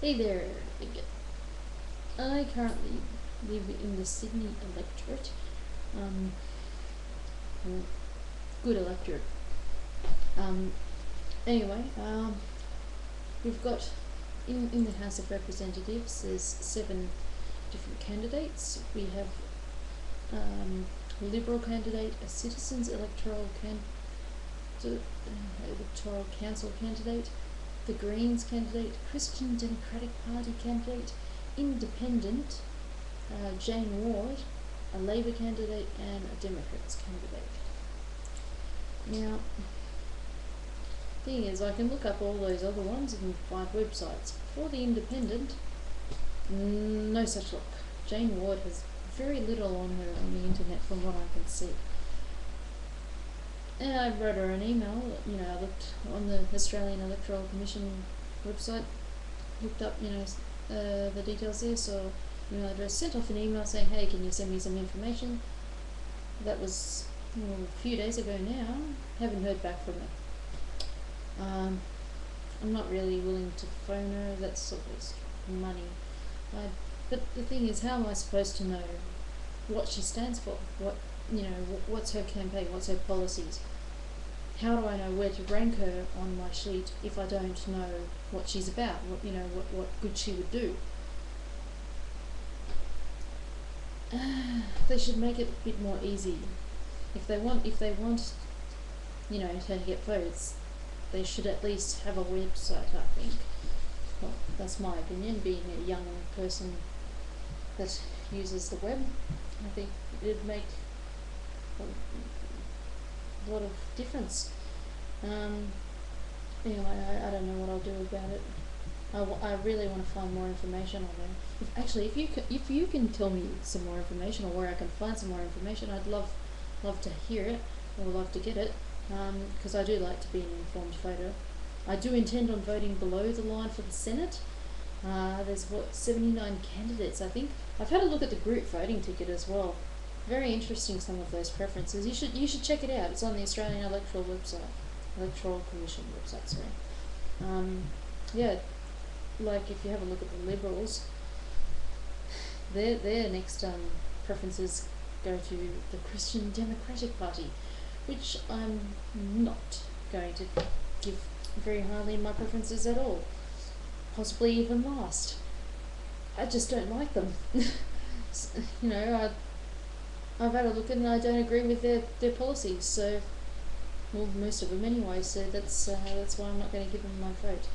Hey there again. I currently live in the Sydney electorate. Um, well, good electorate. Um, anyway, we've got in the House of Representatives. There's 7 different candidates. We have a Liberal candidate, a Citizens Electoral Electoral Council candidate, the Greens candidate, Christian Democratic Party candidate, Independent, Jane Ward, a Labor candidate, and a Democrats candidate. Now, thing is, I can look up all those other ones and find websites. For the Independent, no such luck. Jane Ward has very little on her on the internet from what I can see. And I wrote her an email. I looked on the Australian Electoral Commission website, looked up, the details there. So, email address, sent off an email saying, hey, can you send me some information? That was a few days ago now. Haven't heard back from her. I'm not really willing to phone her. That's sort of money. But the thing is, how am I supposed to know what she stands for? What's her campaign? What's her policies? How do I know where to rank her on my sheet if I don't know what she's about? What good she would do? They should make it a bit more easy. If they want, to get votes, they should at least have a website, I think. Well, that's my opinion, being a young person that uses the web. I think it'd make a lot of difference. Anyway, I don't know what I'll do about it. I really want to find more information on them. If you can tell me some more information, or where I can find some more information, I'd love to hear it, or love to get it, because I do like to be an informed voter. I do intend on voting below the line for the Senate. There's 79 candidates, I think. I've had a look at the group voting ticket as well. Very interesting, some of those preferences. You should check it out. It's on the Australian Electoral Commission website. Sorry. Like if you have a look at the Liberals, their next preferences go to the Christian Democratic Party, which I'm not going to give very highly in my preferences at all. Possibly even last. I just don't like them. I've had a look and I don't agree with their policies, so, well, most of them anyway, so that's why I'm not going to give them my vote.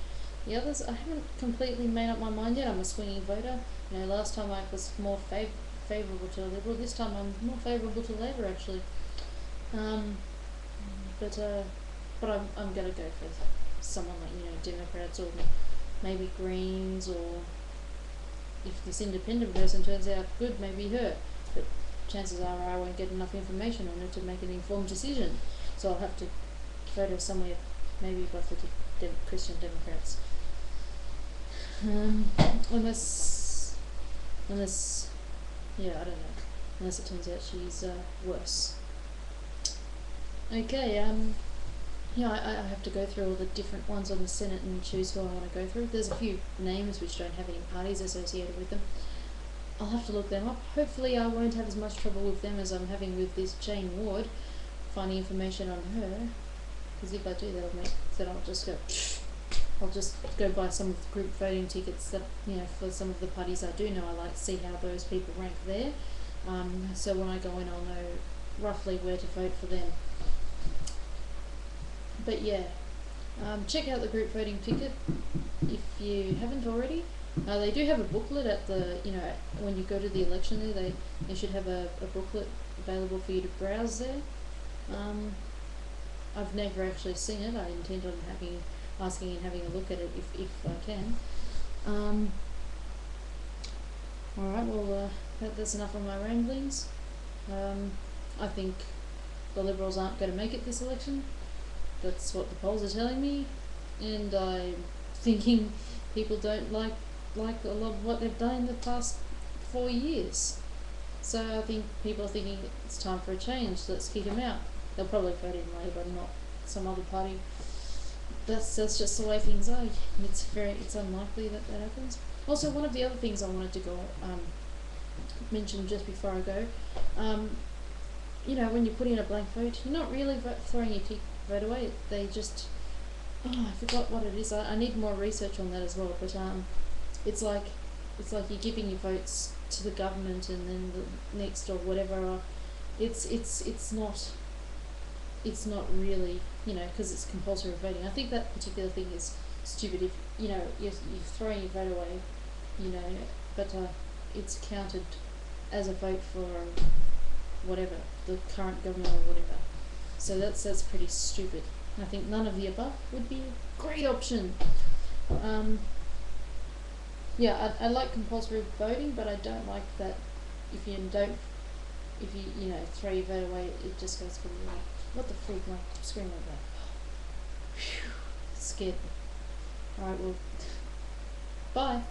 The others, I haven't completely made up my mind yet. I'm a swinging voter. Last time I was more favourable to a Liberal. This time I'm more favourable to Labor, actually. But I'm going to go for someone like, Democrats, or maybe Greens, or if this independent person turns out good, maybe her. But chances are I won't get enough information on it to make an informed decision. So I'll have to vote her somewhere, maybe both the Christian Democrats. Unless, I don't know. Unless it turns out she's worse. Okay, I have to go through all the different ones on the Senate and choose who I want to go through. There's a few names which don't have any parties associated with them. I'll have to look them up. Hopefully I won't have as much trouble with them as I'm having with this Jane Ward, finding information on her. Because if I do, I'll just go buy some of the group voting tickets that, for some of the parties I do know. I like to see how those people rank there. So when I go in, I'll know roughly where to vote for them. But yeah, check out the group voting ticket if you haven't already. They do have a booklet at the, when you go to the election there, they should have a booklet available for you to browse there. I've never actually seen it. I intend on asking and having a look at it if I can. Alright, well, that's enough of my ramblings. I think the Liberals aren't going to make it this election. That's what the polls are telling me, and I'm thinking people don't like a lot of what they've done in the past 4 years. So I think people are thinking it's time for a change, let's kick them out. They'll probably vote in Labor, not some other party. that's just the way things are. It's unlikely that that happens. Also, one of the other things I wanted to go mention just before I go, when you put in a blank vote, you're not really throwing your vote away. They just, I forgot what it is. I need more research on that as well. But it's like you're giving your votes to the government, and then the next or whatever. It's not really, because it's compulsory voting. I think that particular thing is stupid. If you're throwing your vote away, but it's counted as a vote for whatever the current government or whatever. So that's pretty stupid. I think none of the above would be a great option. I like compulsory voting, but I don't like that if you throw your vote away, it just goes for the what the freak, my screen like that. Phew, scared me. Alright, well, bye.